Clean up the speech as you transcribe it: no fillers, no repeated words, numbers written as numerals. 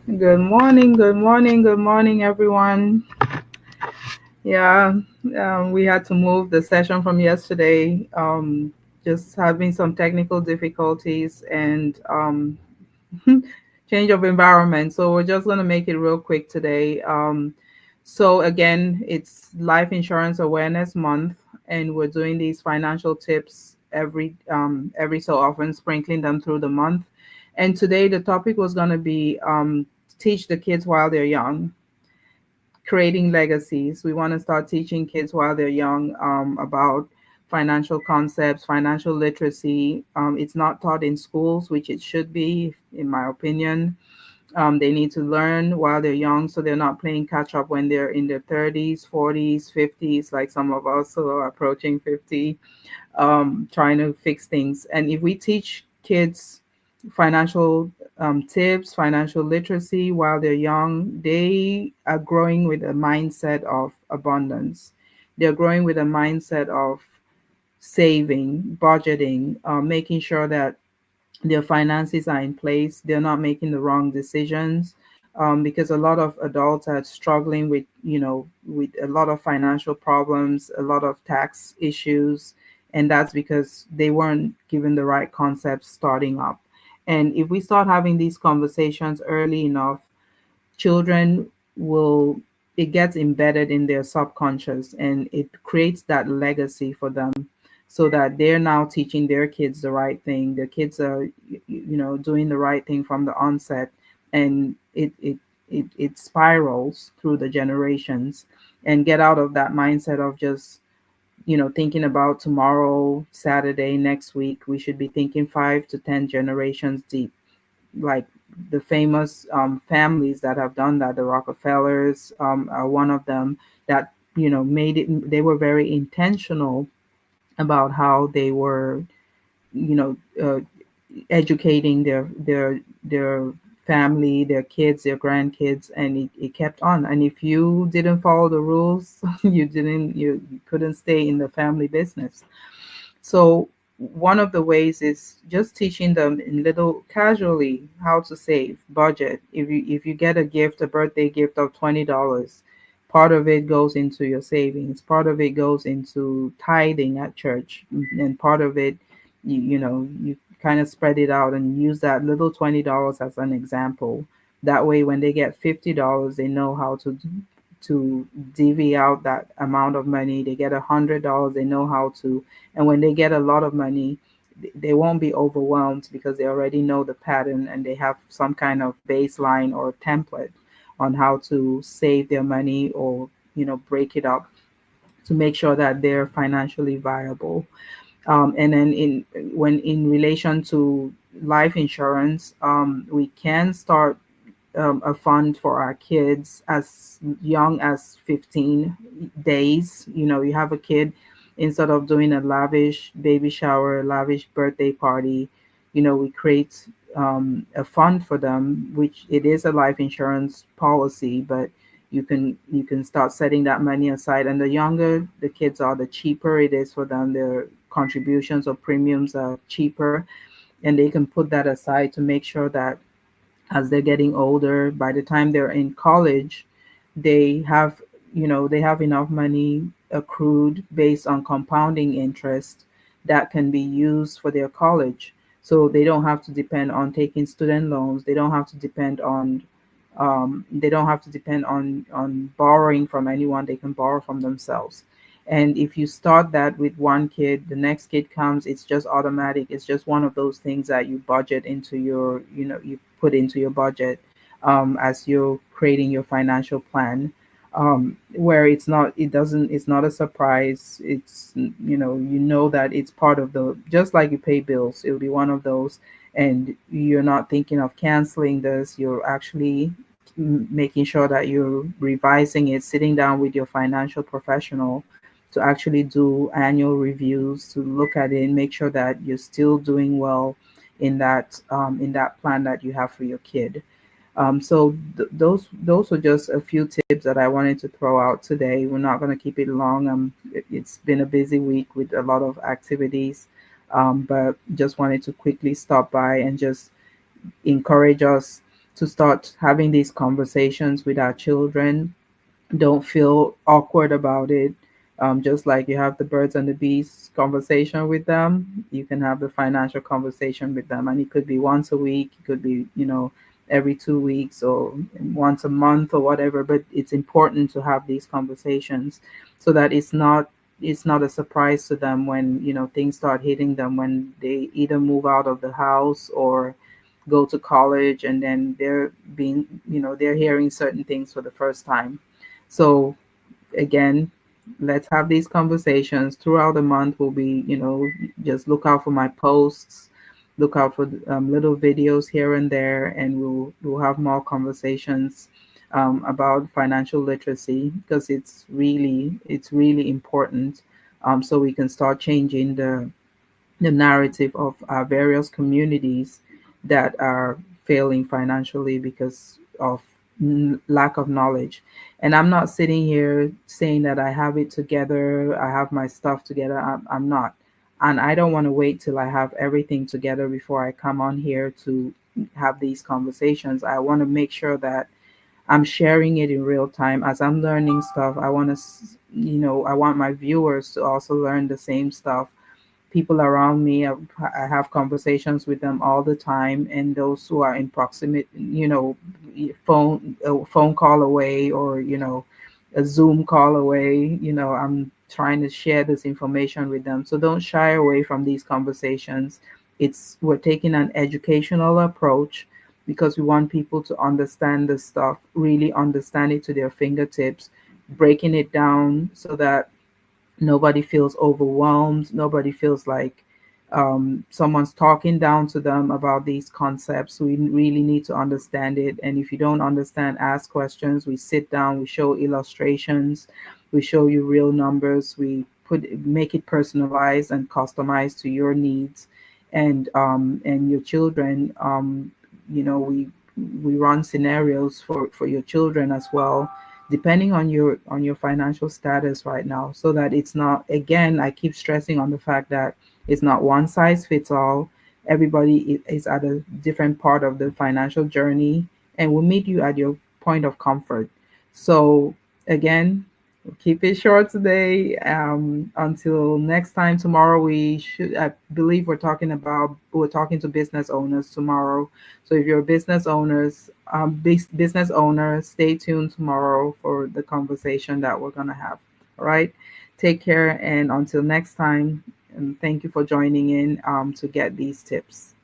Good morning, good morning, good morning, everyone. Yeah, we had to move the session from yesterday. Just having some technical difficulties and change of environment. So we're just going to make it real quick today. So again, it's Life Insurance Awareness Month, and we're doing these financial tips every so often, sprinkling them through the month. And today the topic was going to be teach the kids while they're young, creating legacies. We want to start teaching kids while they're young about financial concepts, financial literacy. It's not taught in schools, which it should be, in my opinion. They need to learn while they're young so they're not playing catch up when they're in their 30s, 40s, 50s, like some of us who are approaching 50, trying to fix things. And if we teach kids financial tips, financial literacy while they're young, they are growing with a mindset of abundance. They're growing with a mindset of saving, budgeting, making sure that their finances are in place. They're not making the wrong decisions, because a lot of adults are struggling with, with a lot of financial problems, a lot of tax issues, and that's because they weren't given the right concepts starting up. And if we start having these conversations early enough, children will it gets embedded in their subconscious and it creates that legacy for them, so that they're now teaching their kids the right thing. Their kids are doing the right thing from the onset, and it spirals through the generations, and get out of that mindset of just thinking about tomorrow, Saturday, next week. We should be thinking 5 to 10 generations deep, like the famous families that have done that. The Rockefellers are one of them that made it. They were very intentional about how they were, you know, uh, educating their family, their kids, their grandkids, and it kept on. And if you didn't follow the rules, you couldn't stay in the family business. So one of the ways is just teaching them in little casually how to save, budget. If you get a gift, a birthday gift of $20, part of it goes into your savings, part of it goes into tithing at church, and part of it, you kind of spread it out and use that little $20 as an example. That way, when they get $50, they know how to divvy out that amount of money. They get $100, they know how to. And when they get a lot of money, they won't be overwhelmed because they already know the pattern and they have some kind of baseline or template on how to save their money, or break it up to make sure that they're financially viable. And then in relation to life insurance, we can start a fund for our kids as young as 15 days. You have a kid, instead of doing a lavish baby shower, lavish birthday party, we create a fund for them, which it is a life insurance policy, but you can start setting that money aside. And the younger the kids are, the cheaper it is for them. Their contributions or premiums are cheaper, and they can put that aside to make sure that as they're getting older, by the time they're in college, they have, they have enough money accrued based on compounding interest that can be used for their college. So they don't have to depend on taking student loans. They don't have to depend on borrowing from anyone. They can borrow from themselves. And if you start that with one kid, the next kid comes, it's just automatic. It's just one of those things that you budget into you put into your budget, as you're creating your financial plan, where it's not a surprise. It's, that it's part of the, just like you pay bills, it'll be one of those. And you're not thinking of canceling this. You're actually making sure that you're revising it, sitting down with your financial professional to actually do annual reviews, to look at it and make sure that you're still doing well in that plan that you have for your kid. So those are just a few tips that I wanted to throw out today. We're not going to keep it long. It's been a busy week with a lot of activities, but just wanted to quickly stop by and just encourage us. to start having these conversations with our children. Don't feel awkward about it. Just like you have the birds and the bees conversation with them, you can have the financial conversation with them. And it could be once a week, it could be, every 2 weeks or once a month or whatever. But it's important to have these conversations so that it's not a surprise to them when, things start hitting them when they either move out of the house or go to college, and then they're hearing certain things for the first time. So again, let's have these conversations throughout the month. Will be, just look out for my posts, look out for little videos here and there, and we'll have more conversations about financial literacy, because it's really important, so we can start changing the narrative of our various communities that are failing financially because of lack of knowledge. And I'm not sitting here saying that I have it together, I have my stuff together. I'm not. And I don't want to wait till I have everything together before I come on here to have these conversations. I want to make sure that I'm sharing it in real time as I'm learning stuff. I want my viewers to also learn the same stuff. People around me, I have conversations with them all the time, and those who are in proximate, phone call away, or a Zoom call away, I'm trying to share this information with them. So don't shy away from these conversations. We're taking an educational approach because we want people to understand the stuff, really understand it to their fingertips, breaking it down so that nobody feels overwhelmed. Nobody feels like someone's talking down to them about these concepts. We really need to understand it. And if you don't understand, ask questions. We sit down, we show illustrations, we show you real numbers, we make it personalized and customized to your needs and your children. We run scenarios for your children as well, depending on your financial status right now, so that it's not, again, I keep stressing on the fact that it's not one size fits all. Everybody is at a different part of the financial journey, and will meet you at your point of comfort. So again, we'll keep it short today. Until next time, tomorrow I believe we're talking to business owners tomorrow. So if you're a business owner, stay tuned tomorrow for the conversation that we're gonna have. All right, take care, and until next time. And thank you for joining in to get these tips.